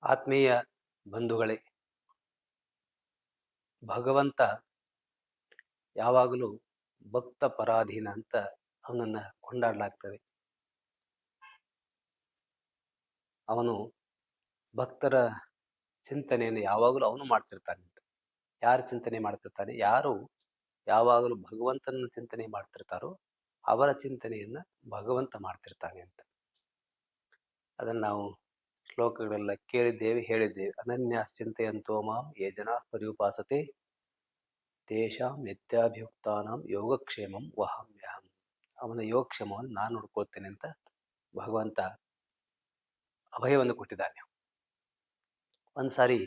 ಆತ್ಮೀಯ ಬಂಧುಗಳೇ, ಭಗವಂತ ಯಾವಾಗಲೂ ಭಕ್ತ ಪರಾಧೀನ ಅಂತ ಅವನನ್ನ ಕೊಂಡಾಡಲಾಗ್ತದೆ. ಅವನು ಭಕ್ತರ ಚಿಂತನೆಯನ್ನು ಯಾವಾಗಲೂ ಅವನು ಮಾಡ್ತಿರ್ತಾನೆ ಅಂತ. ಯಾರು ಚಿಂತನೆ ಮಾಡ್ತಿರ್ತಾನೆ, ಯಾರು ಯಾವಾಗಲೂ ಭಗವಂತನ ಚಿಂತನೆ ಮಾಡ್ತಿರ್ತಾರೋ ಅವರ ಚಿಂತನೆಯನ್ನ ಭಗವಂತ ಮಾಡ್ತಿರ್ತಾನೆ ಅಂತ. ಅದನ್ನು ನಾವು ಶ್ಲೋಕಗಳೆಲ್ಲ ಕೇಳಿದ್ದೇವೆ, ಹೇಳಿದ್ದೇವೆ. ಅನನ್ಯಾಶ್ಚಿಂತೆಯಂತೋ ಮಾಂ ಯೇ ಜನಾ ಪರ್ಯುಪಾಸತೆ ತೇಷಾಂ ನಿತ್ಯಾಭಿಯುಕ್ತಾನಾಂ ಯೋಗಕ್ಷೇಮಂ ವಹಾಮ್ಯಹಂ. ಅವನ ಯೋಗಕ್ಷೇಮವನ್ನು ನಾನು ನೋಡ್ಕೊಳ್ತೇನೆ ಅಂತ ಭಗವಂತ ಅಭಯವನ್ನು ಕೊಟ್ಟಿದ್ದಾನೆ. ಒಂದ್ಸಾರಿ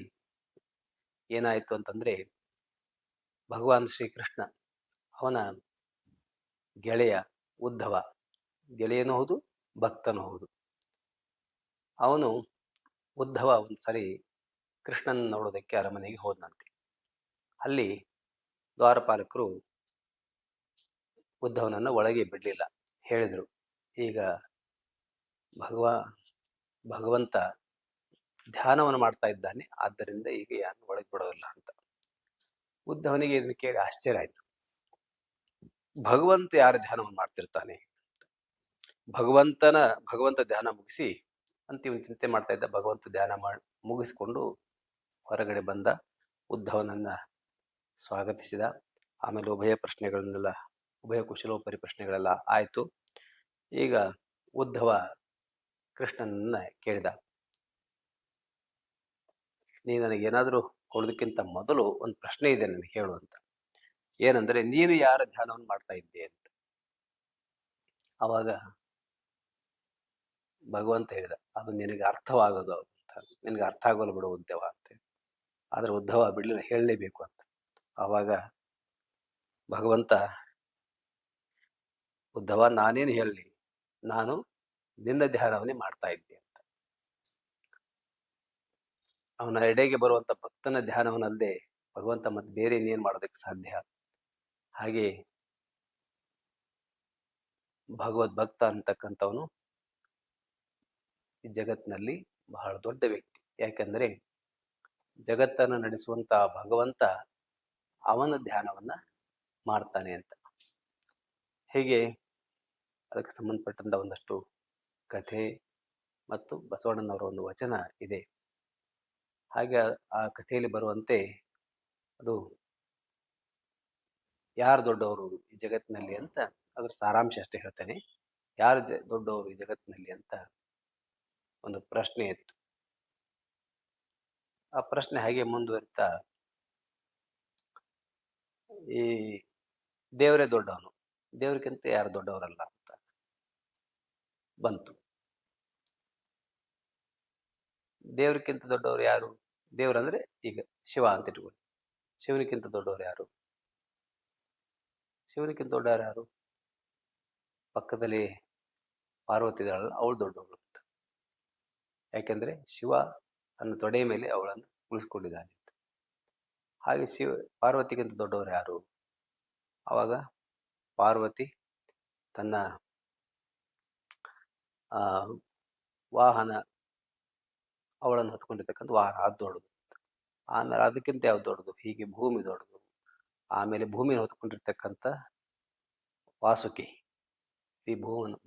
ಏನಾಯಿತು ಅಂತಂದ್ರೆ, ಭಗವಾನ್ ಶ್ರೀಕೃಷ್ಣ ಅವನ ಗೆಳೆಯ ಉದ್ಧವ, ಗೆಳೆಯನೂ ಹೌದು ಭಕ್ತನೂ ಹೌದು. ಅವನು ಉದ್ಧವ ಒಂದ್ಸರಿ ಕೃಷ್ಣನ ನೋಡೋದಕ್ಕೆ ಅರಮನೆಗೆ ಹೋದನಂತೆ. ಅಲ್ಲಿ ದ್ವಾರಪಾಲಕರು ಉದ್ಧವನನ್ನು ಒಳಗೆ ಬಿಡಲಿಲ್ಲ. ಹೇಳಿದರು, ಈಗ ಭಗವಂತ ಧ್ಯಾನವನ್ನು ಮಾಡ್ತಾ ಇದ್ದಾನೆ, ಆದ್ದರಿಂದ ಈಗ ಯಾರು ಒಳಗೆ ಬಿಡೋದಿಲ್ಲ ಅಂತ. ಉದ್ಧವನಿಗೆ ಇದನ್ನು ಕೇಳಿ ಆಶ್ಚರ್ಯ ಆಯ್ತು. ಭಗವಂತ ಯಾರು ಧ್ಯಾನವನ್ನು ಮಾಡ್ತಿರ್ತಾನೆ? ಭಗವಂತ ಧ್ಯಾನ ಮುಗಿಸಿ ಅಂತಿಮ ಚಿಂತೆ ಮಾಡ್ತಾ ಇದ್ದ. ಭಗವಂತ ಧ್ಯಾನ ಮುಗಿಸಿಕೊಂಡು ಹೊರಗಡೆ ಬಂದ, ಉದ್ಧವನನ್ನ ಸ್ವಾಗತಿಸಿದ. ಆಮೇಲೆ ಉಭಯ ಕುಶಲೋಪರಿ ಪ್ರಶ್ನೆಗಳೆಲ್ಲ ಆಯಿತು. ಈಗ ಉದ್ಧವ ಕೃಷ್ಣನನ್ನ ಕೇಳಿದ, ನೀ ನನಗೇನಾದರೂ ಕೊಡೋದಕ್ಕಿಂತ ಮೊದಲು ಒಂದು ಪ್ರಶ್ನೆ ಇದೆ, ನನಗೆ ಹೇಳು ಅಂತ. ಏನಂದ್ರೆ, ನೀನು ಯಾರ ಧ್ಯಾನವನ್ನು ಮಾಡ್ತಾ ಇದ್ದೆ ಅಂತ. ಅವಾಗ ಭಗವಂತ ಹೇಳಿದ, ಅದು ನಿನಗೆ ಅರ್ಥವಾಗೋದು ಅಂತ, ನಿನಗೆ ಅರ್ಥ ಆಗೋಲ್ಲ ಬಿಡು ಉದ್ಧವ ಅಂತ. ಆದ್ರೆ ಉದ್ಧವ ಬಿಡ್ಲಿಲ್ಲ, ಹೇಳಲೇಬೇಕು ಅಂತ. ಆವಾಗ ಭಗವಂತ, ಉದ್ಧವ ನಾನೇನು ಹೇಳಲಿ, ನಾನು ನಿನ್ನ ಧ್ಯಾನವನ್ನೇ ಮಾಡ್ತಾ ಇದ್ದೆ ಅಂತ. ಅವನ ಎಡೆಗೆ ಬರುವಂತ ಭಕ್ತನ ಧ್ಯಾನವನ್ನಲ್ಲದೆ ಭಗವಂತ ಮತ್ತೆ ಬೇರೆ ಇನ್ನೇನು ಮಾಡೋದಕ್ಕೆ ಸಾಧ್ಯ? ಹಾಗೆ ಭಗವದ್ಭಕ್ತ ಅಂತಕ್ಕಂಥವನು ಈ ಜಗತ್ತಿನಲ್ಲಿ ಬಹಳ ದೊಡ್ಡ ವ್ಯಕ್ತಿ. ಯಾಕೆಂದ್ರೆ ಜಗತ್ತನ್ನು ನಡೆಸುವಂತ ಭಗವಂತ ಅವನ ಧ್ಯಾನವನ್ನ ಮಾಡ್ತಾನೆ ಅಂತ. ಹೀಗೆ ಅದಕ್ಕೆ ಸಂಬಂಧಪಟ್ಟಂತ ಒಂದಷ್ಟು ಕಥೆ ಮತ್ತು ಬಸವಣ್ಣನವರ ಒಂದು ವಚನ ಇದೆ. ಹಾಗೆ ಆ ಕಥೆಯಲ್ಲಿ ಬರುವಂತೆ ಅದು ಯಾರು ದೊಡ್ಡವರು ಈ ಜಗತ್ತಿನಲ್ಲಿ ಅಂತ ಅದ್ರ ಸಾರಾಂಶ ಅಷ್ಟೇ ಹೇಳ್ತೇನೆ. ಯಾರು ದೊಡ್ಡವರು ಈ ಜಗತ್ತಿನಲ್ಲಿ ಅಂತ ಒಂದು ಪ್ರಶ್ನೆ ಇತ್ತು. ಆ ಪ್ರಶ್ನೆ ಹಾಗೆ ಮುಂದುವರಿತಾ, ಈ ದೇವರೇ ದೊಡ್ಡವನು, ದೇವ್ರಿಗಿಂತ ಯಾರು ದೊಡ್ಡವರಲ್ಲ ಅಂತ ಬಂತು. ದೇವ್ರಿಗಿಂತ ದೊಡ್ಡವರು ಯಾರು? ದೇವ್ರಂದ್ರೆ ಈಗ ಶಿವ ಅಂತ ಇಟ್ಕೊಳ್ಳಿ. ಶಿವನಿಗಿಂತ ದೊಡ್ಡವರು ಯಾರು? ಶಿವನಿಗಿಂತ ದೊಡ್ಡವರು ಯಾರು? ಪಕ್ಕದಲ್ಲಿ ಪಾರ್ವತಿ ಇದ್ದಾಳಲ್ಲ, ಅವಳು ದೊಡ್ಡವಳು ಅಂತ. ಯಾಕೆಂದ್ರೆ ಶಿವ ತನ್ನ ತೊಡೆಯ ಮೇಲೆ ಅವಳನ್ನು ಉಳಿಸ್ಕೊಂಡಿದ್ದಾನೆ ಅಂತ. ಹಾಗೆ ಪಾರ್ವತಿಗಿಂತ ದೊಡ್ಡವರು ಯಾರು? ಆವಾಗ ಪಾರ್ವತಿ ತನ್ನ ವಾಹನ, ಅವಳನ್ನು ಹೊತ್ಕೊಂಡಿರ್ತಕ್ಕಂಥ ವಾಹನ, ಅದು ದೊಡ್ಡದು. ಆಮೇಲೆ ಅದಕ್ಕಿಂತ ಯಾವ್ದು ದೊಡ್ಡದು? ಹೀಗೆ ಭೂಮಿ ದೊಡ್ಡದು. ಆಮೇಲೆ ಭೂಮಿಯನ್ನು ಹೊತ್ಕೊಂಡಿರ್ತಕ್ಕಂಥ ವಾಸುಕಿ, ಈ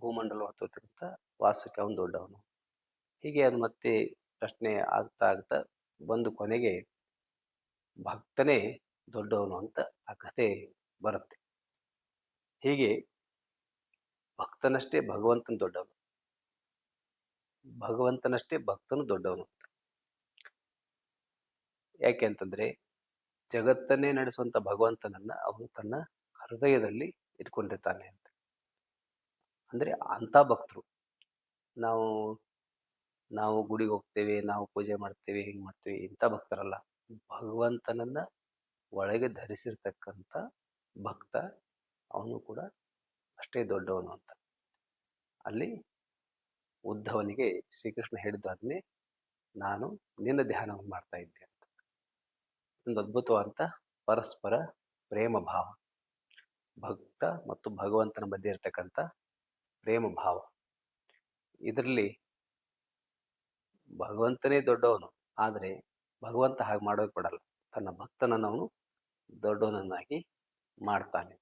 ಭೂಮಂಡಲ ಹೊತ್ತಿರ್ತಕ್ಕಂಥ ವಾಸುಕಿ, ಅವನು ದೊಡ್ಡವನು. ಹೀಗೆ ಅದು ಮತ್ತೆ ಪ್ರಶ್ನೆ ಆಗ್ತಾ ಆಗ್ತಾ ಬಂದು ಕೊನೆಗೆ ಭಕ್ತನೇ ದೊಡ್ಡವನು ಅಂತ ಆ ಕಥೆ ಬರುತ್ತೆ. ಹೀಗೆ ಭಕ್ತನಷ್ಟೇ ಭಗವಂತನ ದೊಡ್ಡವನು, ಭಗವಂತನಷ್ಟೇ ಭಕ್ತನು ದೊಡ್ಡವನು ಅಂತ. ಯಾಕೆ ಅಂತಂದ್ರೆ, ಜಗತ್ತನ್ನೇ ನಡೆಸುವಂತ ಭಗವಂತನನ್ನ ಅವನು ತನ್ನ ಹೃದಯದಲ್ಲಿ ಇಟ್ಕೊಂಡಿರ್ತಾನೆ ಅಂತ. ಅಂದ್ರೆ ಅಂತ ಭಕ್ತರು ನಾವು ನಾವು ಗುಡಿಗೆ ಹೋಗ್ತೇವೆ, ನಾವು ಪೂಜೆ ಮಾಡ್ತೇವೆ, ಹಿಂಗೆ ಮಾಡ್ತೇವೆ, ಇಂಥ ಭಕ್ತರಲ್ಲ. ಭಗವಂತನನ್ನ ಒಳಗೆ ಧರಿಸಿರ್ತಕ್ಕಂಥ ಭಕ್ತ ಅವನು ಕೂಡ ಅಷ್ಟೇ ದೊಡ್ಡವನು ಅಂತ. ಅಲ್ಲಿ ಉದ್ಧವನಿಗೆ ಶ್ರೀಕೃಷ್ಣ ಹೇಳಿದ್ದು ಅದನ್ನೇ, ನಾನು ನಿನ್ನ ಧ್ಯಾನವನ್ನು ಮಾಡ್ತಾ ಇದ್ದೆ ಅಂತ. ಒಂದು ಅದ್ಭುತವಾದಂಥ ಪರಸ್ಪರ ಪ್ರೇಮ ಭಾವ, ಭಕ್ತ ಮತ್ತು ಭಗವಂತನ ಮಧ್ಯೆ ಇರತಕ್ಕಂಥ ಪ್ರೇಮ ಭಾವ. ಇದರಲ್ಲಿ ಭಗವಂತನೇ ದೊಡ್ಡವನು, ಆದರೆ ಭಗವಂತ ಹಾಗೆ ಮಾಡೋಕೆ ಬಿಡಲ್ಲ. ತನ್ನ ಭಕ್ತನನ್ನು ಅವನು ದೊಡ್ಡವನನ್ನಾಗಿ ಮಾಡ್ತಾನೆ.